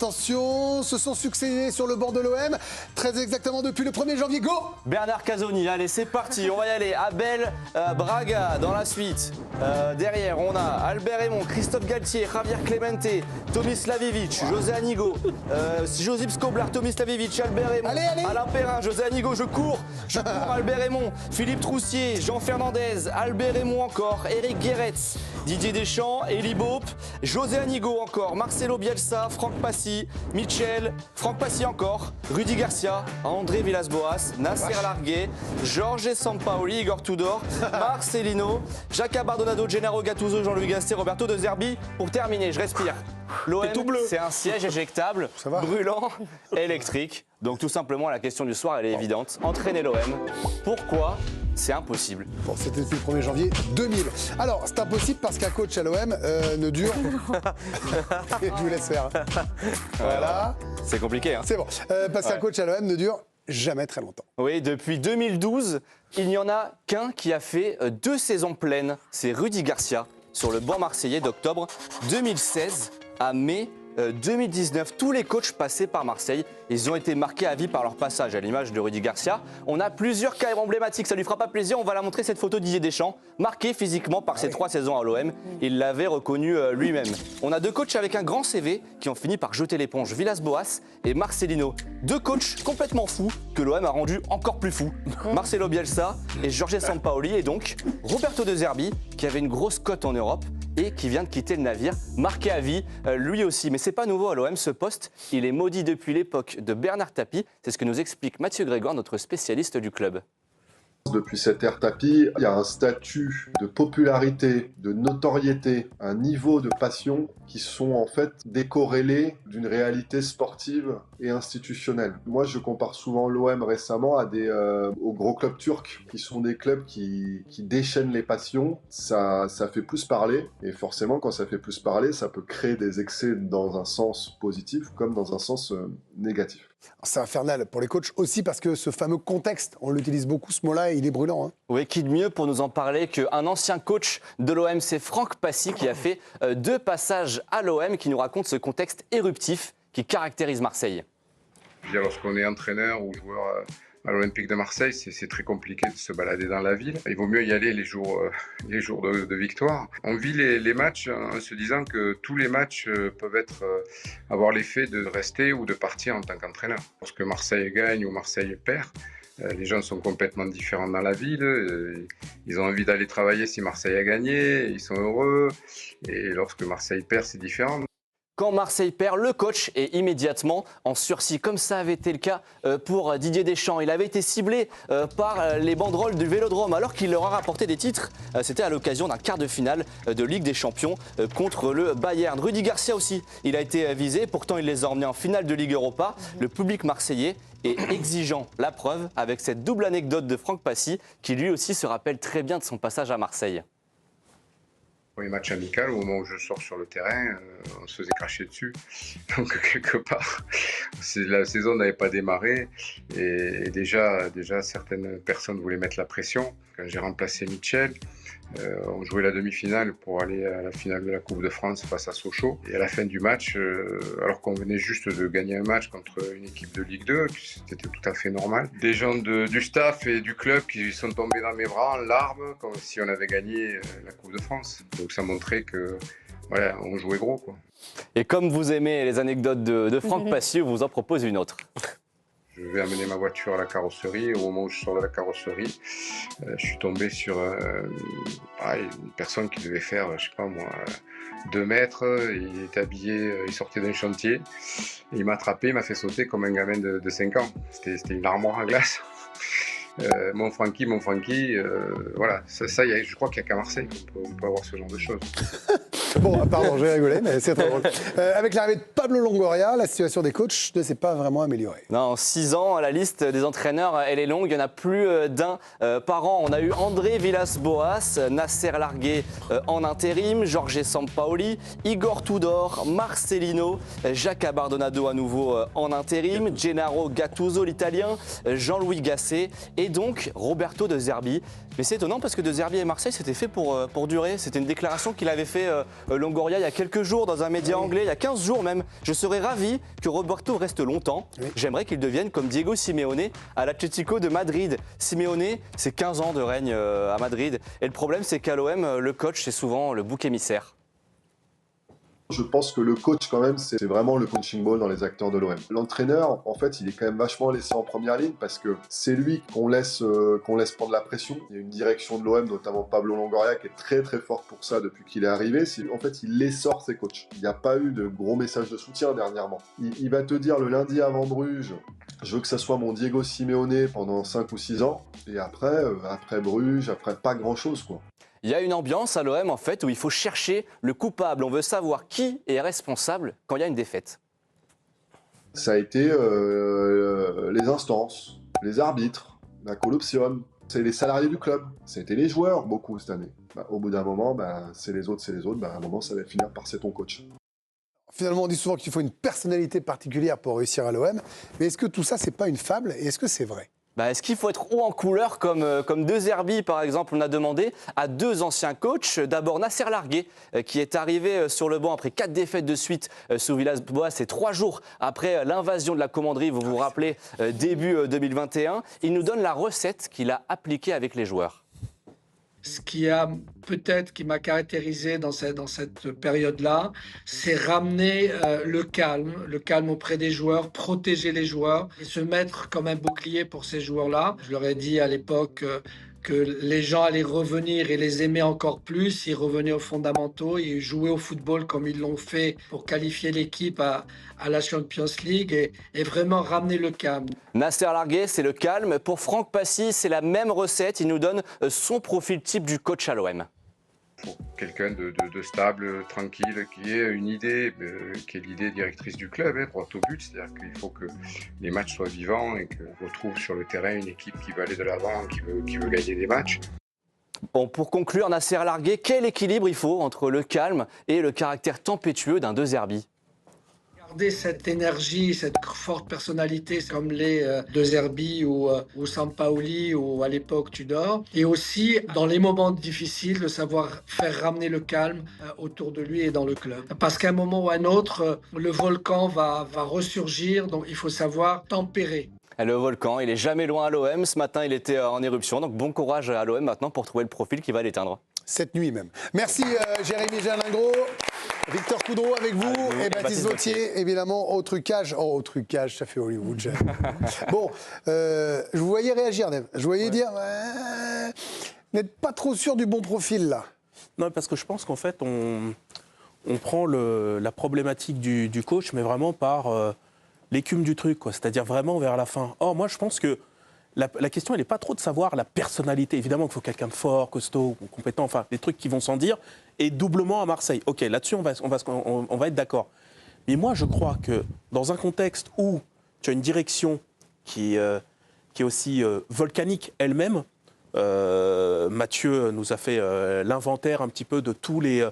attention, se sont succédés sur le banc de l'OM, très exactement depuis le 1er janvier. Go! Bernard Casoni, allez c'est parti, on va y aller. Abel Braga dans la suite. Derrière on a Albert Raymond, Christophe Galtier, Javier Clemente, Tomislav Ivic, José Anigo, Josip Skoblar, Tomislav Ivic, Albert Raymond, Alain Perrin, José Anigo, je cours Albert Raymond, Philippe Troussier, Jean Fernandez, Albert Raymond encore, Eric Guéretz, Didier Deschamps, Elie Baup, José Anigo encore, Marcelo Bielsa, Franck Passy, Michel, Franck Passy encore, Rudy Garcia, André Villas-Boas, Nasser Largué, Jorge Sampaoli, Igor Tudor, Marcelino, Jaca Bardonado, Gennaro Gattuso, Jean-Louis Gasset, Roberto De Zerbi. Pour terminer, je respire. L'OM, c'est un siège éjectable, brûlant, électrique. Donc tout simplement, la question du soir, elle est évidente. Entraîner l'OM, pourquoi c'est impossible? Bon, c'était depuis le 1er janvier 2000. Alors, c'est impossible parce qu'un coach à l'OM ne dure... Je vous laisse faire. Voilà. C'est compliqué, hein? C'est bon. Parce qu'un coach à l'OM ne dure jamais très longtemps. Oui, depuis 2012, il n'y en a qu'un qui a fait 2 saisons pleines. C'est Rudy Garcia, sur le banc marseillais d'octobre 2016 à mai 2019. Tous les coachs passés par Marseille, ils ont été marqués à vie par leur passage, à l'image de Rudy Garcia. On a plusieurs cas emblématiques, ça lui fera pas plaisir. On va la montrer, cette photo de Didier Deschamps, marqué physiquement par ses 3 saisons à l'OM. Il l'avait reconnu lui-même. On a 2 coachs avec un grand CV qui ont fini par jeter l'éponge, Villas-Boas et Marcelino. 2 coachs complètement fous que l'OM a rendu encore plus fous. Marcelo Bielsa et Jorge Sampaoli, et donc Roberto De Zerbi, qui avait une grosse cote en Europe et qui vient de quitter le navire, marqué à vie, lui aussi. Mais c'est pas nouveau à l'OM, ce poste, il est maudit depuis l'époque de Bernard Tapie. C'est ce que nous explique Mathieu Grégoire, notre spécialiste du club. Depuis cette ère Tapie, il y a un statut de popularité, de notoriété, un niveau de passion qui sont en fait décorrélés d'une réalité sportive et institutionnelle. Moi, je compare souvent l'OM récemment aux gros clubs turcs, qui sont des clubs qui déchaînent les passions. Ça fait plus parler, et forcément, quand ça fait plus parler, ça peut créer des excès dans un sens positif comme dans un sens négatif. C'est infernal pour les coachs aussi parce que ce fameux contexte, on l'utilise beaucoup ce mot-là et il est brûlant. Hein. Oui, qui de mieux pour nous en parler qu'un ancien coach de l'OM, c'est Franck Passy qui a fait 2 passages à l'OM, qui nous raconte ce contexte éruptif qui caractérise Marseille. Lorsqu'on est entraîneur ou joueur à l'Olympique de Marseille, c'est très compliqué de se balader dans la ville. Il vaut mieux y aller les jours de victoire. On vit les matchs en se disant que tous les matchs peuvent avoir l'effet de rester ou de partir en tant qu'entraîneur. Lorsque Marseille gagne ou Marseille perd, les gens sont complètement différents dans la ville. Ils ont envie d'aller travailler si Marseille a gagné, ils sont heureux. Et lorsque Marseille perd, c'est différent. Quand Marseille perd, le coach est immédiatement en sursis, comme ça avait été le cas pour Didier Deschamps. Il avait été ciblé par les banderoles du Vélodrome alors qu'il leur a rapporté des titres. C'était à l'occasion d'un quart de finale de Ligue des Champions contre le Bayern. Rudy Garcia aussi, il a été visé, pourtant il les a emmenés en finale de Ligue Europa. Le public marseillais est exigeant, la preuve avec cette double anecdote de Franck Passy qui lui aussi se rappelle très bien de son passage à Marseille. Premier match amical, au moment où je sors sur le terrain, on se faisait cracher dessus. Donc quelque part, la saison n'avait pas démarré et déjà certaines personnes voulaient mettre la pression. Quand j'ai remplacé Michel, on jouait la demi-finale pour aller à la finale de la Coupe de France face à Sochaux. Et à la fin du match, alors qu'on venait juste de gagner un match contre une équipe de Ligue 2, c'était tout à fait normal, des gens du staff et du club qui sont tombés dans mes bras en larmes, comme si on avait gagné la Coupe de France. Donc ça montrait que voilà, on jouait gros, quoi. Et comme vous aimez les anecdotes de Franck Passy, on vous en propose une autre. Je vais amener ma voiture à la carrosserie. Au moment où je sors de la carrosserie, je suis tombé sur une personne qui devait faire, je sais pas moi, 2 mètres. Il était habillé, il sortait d'un chantier. Et il m'a attrapé, il m'a fait sauter comme un gamin de 5 ans. C'était une armoire à glace. Mon Francky, voilà, je crois qu'il n'y a qu'à Marseille qu'on peut avoir ce genre de choses. Bon, pardon, j'ai rigolé, mais c'est très drôle. Avec l'arrivée de Pablo Longoria, la situation des coachs ne s'est pas vraiment améliorée. Non, en 6 ans, la liste des entraîneurs, elle est longue. Il y en a plus d'un par an. On a eu André Villas-Boas, Nasser Largué en intérim, Jorge Sampaoli, Igor Tudor, Marcelino, Jaca Bardonado à nouveau en intérim, Gennaro Gattuso, l'Italien, Jean-Louis Gasset et donc Roberto De Zerbi. Mais c'est étonnant parce que De Zerbi et Marseille, c'était fait pour durer. C'était une déclaration qu'il avait fait Longoria il y a quelques jours dans un média anglais, il y a 15 jours même. Je serais ravi que Roberto reste longtemps. J'aimerais qu'il devienne comme Diego Simeone à l'Atlético de Madrid. Simeone, c'est 15 ans de règne à Madrid. Et le problème, c'est qu'à l'OM, le coach, c'est souvent le bouc émissaire. Je pense que le coach, quand même, c'est vraiment le punching ball dans les acteurs de l'OM. L'entraîneur, en fait, il est quand même vachement laissé en première ligne parce que c'est lui qu'on laisse prendre la pression. Il y a une direction de l'OM, notamment Pablo Longoria, qui est très très forte pour ça depuis qu'il est arrivé. En fait, il essore ses coachs. Il n'y a pas eu de gros messages de soutien dernièrement. Il va te dire le lundi avant Bruges, je veux que ça soit mon Diego Simeone pendant 5 ou 6 ans. Et après Bruges, après pas grand-chose, quoi. Il y a une ambiance à l'OM en fait où il faut chercher le coupable. On veut savoir qui est responsable quand il y a une défaite. Ça a été les instances, les arbitres, la corruption, c'est les salariés du club, c'était les joueurs beaucoup cette année. Au bout d'un moment, c'est les autres. À un moment, ça va finir par c'est ton coach. Finalement, on dit souvent qu'il faut une personnalité particulière pour réussir à l'OM. Mais est-ce que tout ça, c'est pas une fable et est-ce que c'est vrai ? Est-ce qu'il faut être haut en couleur comme De Zerbi, par exemple, on a demandé à 2 anciens coachs. D'abord Nasser Largué, qui est arrivé sur le banc après 4 défaites de suite sous Villas-Boas. C'est 3 jours après l'invasion de la commanderie, vous vous rappelez, début 2021. Il nous donne la recette qu'il a appliquée avec les joueurs. Ce qui m'a caractérisé dans cette période-là, c'est ramener le calme auprès des joueurs, protéger les joueurs et se mettre comme un bouclier pour ces joueurs-là. Je leur ai dit à l'époque que les gens allaient revenir et les aimer encore plus. Ils revenaient aux fondamentaux, ils jouaient au football comme ils l'ont fait pour qualifier l'équipe à la Champions League et vraiment ramener le calme. Nasser Largué, c'est le calme. Pour Franck Passy, c'est la même recette. Il nous donne son profil type du coach à l'OM. Quelqu'un de stable, tranquille, qui ait une idée, qui est l'idée directrice du club, droit au but. C'est-à-dire qu'il faut que les matchs soient vivants et qu'on retrouve sur le terrain une équipe qui veut aller de l'avant, qui veut gagner des matchs. Bon, pour conclure, Nasser Largué, quel équilibre il faut entre le calme et le caractère tempétueux d'un De Zerbi ? Garder cette énergie, cette forte personnalité comme les De Zerbi ou Sampaoli ou à l'époque Tudor. Et aussi, dans les moments difficiles, de savoir faire ramener le calme autour de lui et dans le club. Parce qu'à un moment ou à un autre, le volcan va ressurgir, donc il faut savoir tempérer. Le volcan, il est jamais loin à l'OM. Ce matin, il était en éruption. Donc bon courage à l'OM maintenant pour trouver le profil qui va l'éteindre. Cette nuit même. Merci Jérémy Jalingro, Victor Coudreau avec vous et Baptiste Vautier, évidemment, au trucage. Oh, au trucage, ça fait Hollywood. Bon, je vous voyais réagir, Neve. Je vous voyais dire, vous n'êtes pas trop sûr du bon profil, là. Non, parce que je pense qu'en fait, on prend la problématique du coach, mais vraiment par l'écume du truc, quoi. C'est-à-dire vraiment vers la fin. Or, moi, je pense que la question, elle n'est pas trop de savoir la personnalité. Évidemment qu'il faut quelqu'un de fort, costaud, compétent, enfin, des trucs qui vont sans dire. Et doublement à Marseille. OK, là-dessus, on va être d'accord. Mais moi, je crois que dans un contexte où tu as une direction qui est aussi volcanique elle-même, Mathieu nous a fait l'inventaire un petit peu de tous les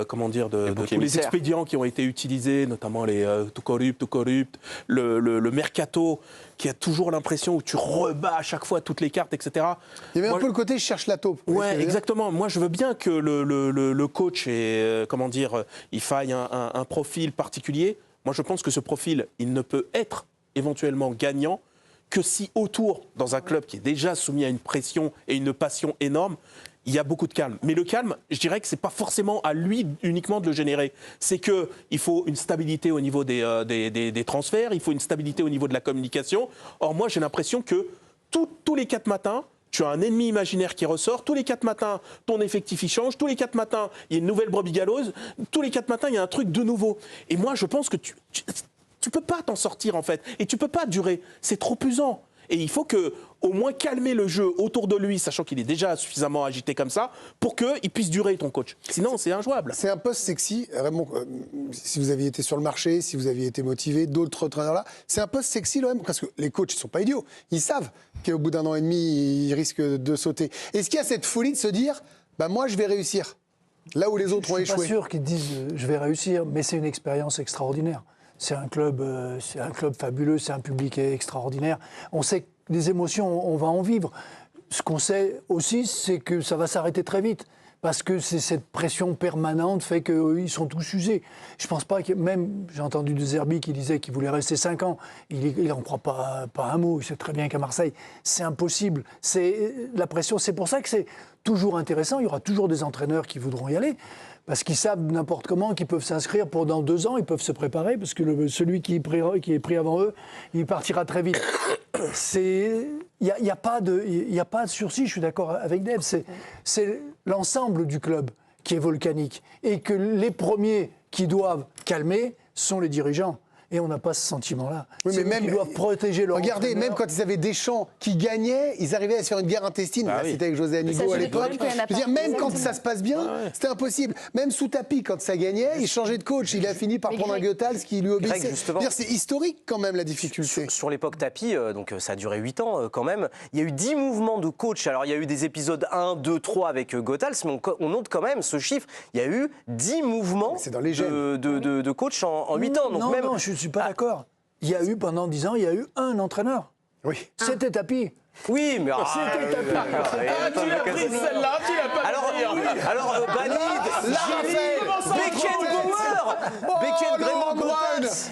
tous les expédients qui ont été utilisés, notamment les tout corrupt, le mercato qui a toujours l'impression où tu rebats à chaque fois toutes les cartes, etc. Il y avait un peu le côté je cherche la taupe. Ouais, exactement. Moi, je veux bien que le coach il faille un profil particulier. Moi, je pense que ce profil, il ne peut être éventuellement gagnant que si autour, dans un club qui est déjà soumis à une pression et une passion énorme, il y a beaucoup de calme. Mais le calme, je dirais que ce n'est pas forcément à lui uniquement de le générer. C'est qu'il faut une stabilité au niveau des transferts, il faut une stabilité au niveau de la communication. Or, moi, j'ai l'impression que tous les 4 matins, tu as un ennemi imaginaire qui ressort. Tous les 4 matins, ton effectif il change. Tous les 4 matins, il y a une nouvelle brebis galeuse. Tous les 4 matins, il y a un truc de nouveau. Et moi, je pense que tu peux pas t'en sortir, en fait. Et tu peux pas durer. C'est trop usant. Et il faut au moins calmer le jeu autour de lui, sachant qu'il est déjà suffisamment agité comme ça, pour qu'il puisse durer, ton coach. Sinon, c'est injouable. C'est un poste sexy, vraiment. Si vous aviez été sur le marché, si vous aviez été motivé, d'autres entraîneurs là, c'est un poste sexy, l'OM, parce que les coachs, ils sont pas idiots. Ils savent qu'au bout d'un an et demi, ils risquent de sauter. Est-ce qu'il y a cette folie de se dire, moi, je vais réussir, là où les autres ont échoué? Je suis pas sûr qu'ils disent, je vais réussir, mais c'est une expérience extraordinaire. C'est un club fabuleux, c'est un public extraordinaire. On sait que des émotions, on va en vivre. Ce qu'on sait aussi, c'est que ça va s'arrêter très vite. parce que c'est cette pression permanente fait qu'ils sont tous usés. Je pense pas que même, j'ai entendu De Zerbi qui disait qu'il voulait rester 5 ans, il n'en croit pas un mot, il sait très bien qu'à Marseille, c'est impossible. C'est la pression, c'est pour ça que c'est toujours intéressant, il y aura toujours des entraîneurs qui voudront y aller, parce qu'ils savent n'importe comment qu'ils peuvent s'inscrire pour dans 2 ans, ils peuvent se préparer, parce que celui qui est pris avant eux, il partira très vite. Il n'y a pas de sursis, je suis d'accord avec Dave, c'est l'ensemble du club qui est volcanique, et que les premiers qui doivent calmer sont les dirigeants. Et on n'a pas ce sentiment-là. Oui, mais même ils doivent protéger leur regardez, entraîneur. même quand ils avaient Deschamps qui gagnait, ils arrivaient à se faire une guerre intestine. Là, c'était avec José Anigo à l'époque. Je veux dire, même quand ça se passe bien, c'était impossible. Même sous tapis, quand ça gagnait, il changeait de coach. Il a fini par prendre un Goethals qui lui obéissait. C'est historique quand même la difficulté. Sur l'époque tapis, donc ça a duré 8 ans quand même, il y a eu 10 mouvements de coach. Alors il y a eu des épisodes 1, 2, 3 avec Goethals, mais on note quand même ce chiffre. Il y a eu 10 mouvements de coach en 8 ans. Donc non, je ne suis pas d'accord. Il y a eu, pendant 10 ans, il y a eu un entraîneur. Oui. C'était Tapie. Oui, mais... C'était Tapie. Tu l'as pris celle-là, tu l'as pas Alors, Banide, Gilles, Beckenbauer,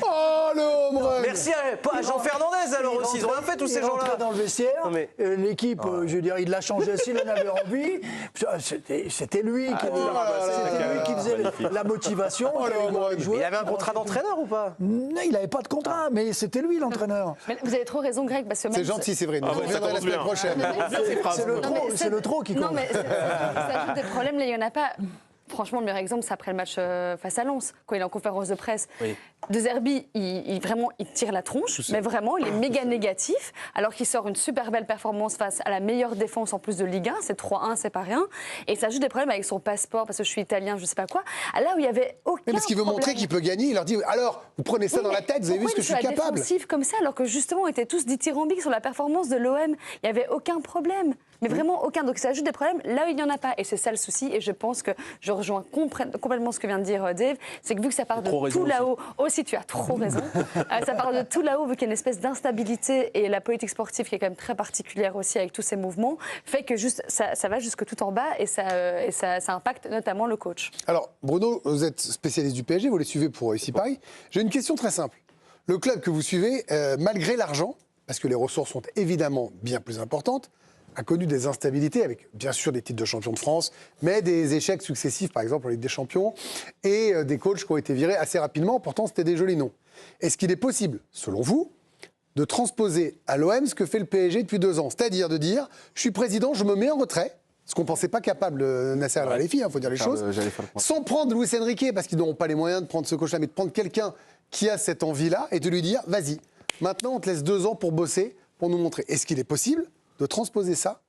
Oh, le home run. Merci à Jean Fernandez alors aussi, ils ont rien fait tous ces gens-là. Il est dans le vestiaire, l'équipe, je veux dire, il l'a changé s'il en avait envie. C'était lui qui faisait la motivation. Il avait un contrat d'entraîneur ou pas? Non, il n'avait pas de contrat, mais c'était lui l'entraîneur. Vous avez trop raison, Greg, parce que c'est gentil, c'est vrai. On reviendra la semaine prochaine. C'est le trop qui compte. Non, mais ça ajoute des problèmes, là, il n'y en a pas. Franchement, le meilleur exemple, c'est après le match face à Lens, quand il est en conférence de presse. Oui. De Zerbi, il tire la tronche, mais vraiment, il est méga négatif, alors qu'il sort une super belle performance face à la meilleure défense en plus de Ligue 1, c'est 3-1, c'est pas rien. Et ça ajoute des problèmes avec son passeport, parce que je suis italien, je sais pas quoi. Là où il y avait aucun mais parce qu'il veut montrer qu'il peut gagner, il leur dit alors, vous prenez ça dans la tête, vous avez vu ce que je suis capable. Défensif comme ça, alors que justement, on était tous dithyrambiques sur la performance de l'OM. Il n'y avait aucun problème. Mais vraiment aucun. Donc ça ajoute des problèmes là où il n'y en a pas. Et c'est ça le souci. Et je pense que je rejoins complètement ce que vient de dire Dave. C'est que vu que ça part de tout là-haut, aussi tu as trop raison, ça part de tout là-haut, vu qu'il y a une espèce d'instabilité et la politique sportive qui est quand même très particulière aussi avec tous ces mouvements, fait que juste, ça va jusque tout en bas et ça impacte notamment le coach. Alors Bruno, vous êtes spécialiste du PSG, vous les suivez pour ici Paris. J'ai une question très simple. Le club que vous suivez, malgré l'argent, parce que les ressources sont évidemment bien plus importantes, a connu des instabilités avec, bien sûr, des titres de champion de France, mais des échecs successifs, par exemple, en Ligue des Champions, et des coachs qui ont été virés assez rapidement. Pourtant, c'était des jolis noms. Est-ce qu'il est possible, selon vous, de transposer à l'OM ce que fait le PSG depuis 2 ans? C'est-à-dire de dire, je suis président, je me mets en retrait, ce qu'on ne pensait pas capable Nasser Al-Khelaifi, il faut dire les choses, sans prendre Luis Enrique, parce qu'ils n'auront pas les moyens de prendre ce coach-là, mais de prendre quelqu'un qui a cette envie-là et de lui dire, vas-y, maintenant on te laisse 2 ans pour bosser, pour nous montrer. Est-ce qu'il est possible de transposer ça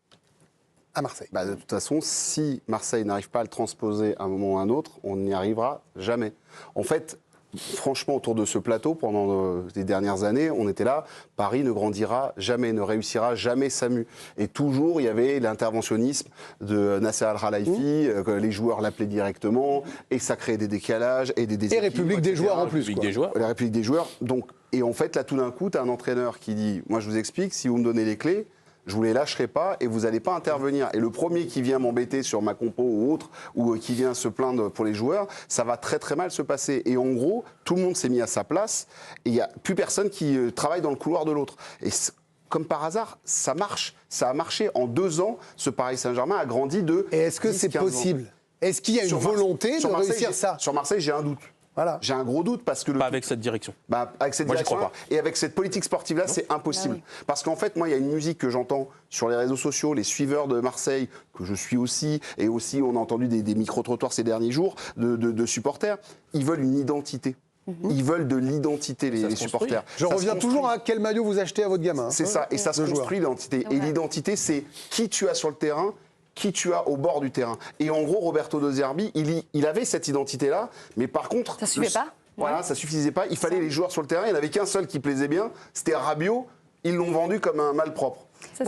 à Marseille? De toute façon, si Marseille n'arrive pas à le transposer à un moment ou à un autre, on n'y arrivera jamais. En fait, franchement, autour de ce plateau, pendant les dernières années, on était là, Paris ne grandira jamais, ne réussira jamais SAMU. Et toujours, il y avait l'interventionnisme de Nasser Al-Khelaifi, que les joueurs l'appelaient directement, et ça créait des décalages et des déséquilibres. Et République des joueurs en plus. La République des joueurs. Donc, et en fait, là, tout d'un coup, tu as un entraîneur qui dit, moi, je vous explique, si vous me donnez les clés, je vous les lâcherai pas et vous n'allez pas intervenir. Et le premier qui vient m'embêter sur ma compo ou autre, ou qui vient se plaindre pour les joueurs, ça va très très mal se passer. Et en gros, tout le monde s'est mis à sa place et il n'y a plus personne qui travaille dans le couloir de l'autre. Et comme par hasard, ça marche. Ça a marché en 2 ans. Ce Paris Saint-Germain a grandi de. Et est-ce que c'est possible? Est-ce qu'il y a une volonté de réussir ça? Sur Marseille, j'ai un doute. Voilà. J'ai un gros doute parce que... Pas avec cette direction. Avec cette direction et avec cette politique sportive-là, c'est impossible. Ah oui. Parce qu'en fait, moi, il y a une musique que j'entends sur les réseaux sociaux, les suiveurs de Marseille, que je suis aussi, et aussi on a entendu des micro-trottoirs ces derniers jours de supporters. Ils veulent une identité. Ils veulent de l'identité, les supporters. Je reviens toujours à quel maillot vous achetez à votre gamin. C'est ça, et ça se construit l'identité. Et l'identité, c'est qui tu as sur le terrain, qui tu as au bord du terrain. Et en gros, Roberto De Zerbi, il avait cette identité-là, mais par contre... Ça ne suffisait pas. Voilà, ça suffisait pas. Il fallait les joueurs sur le terrain. Il n'y en avait qu'un seul qui plaisait bien, c'était Rabiot. Ils l'ont vendu comme un malpropre. C'est ça.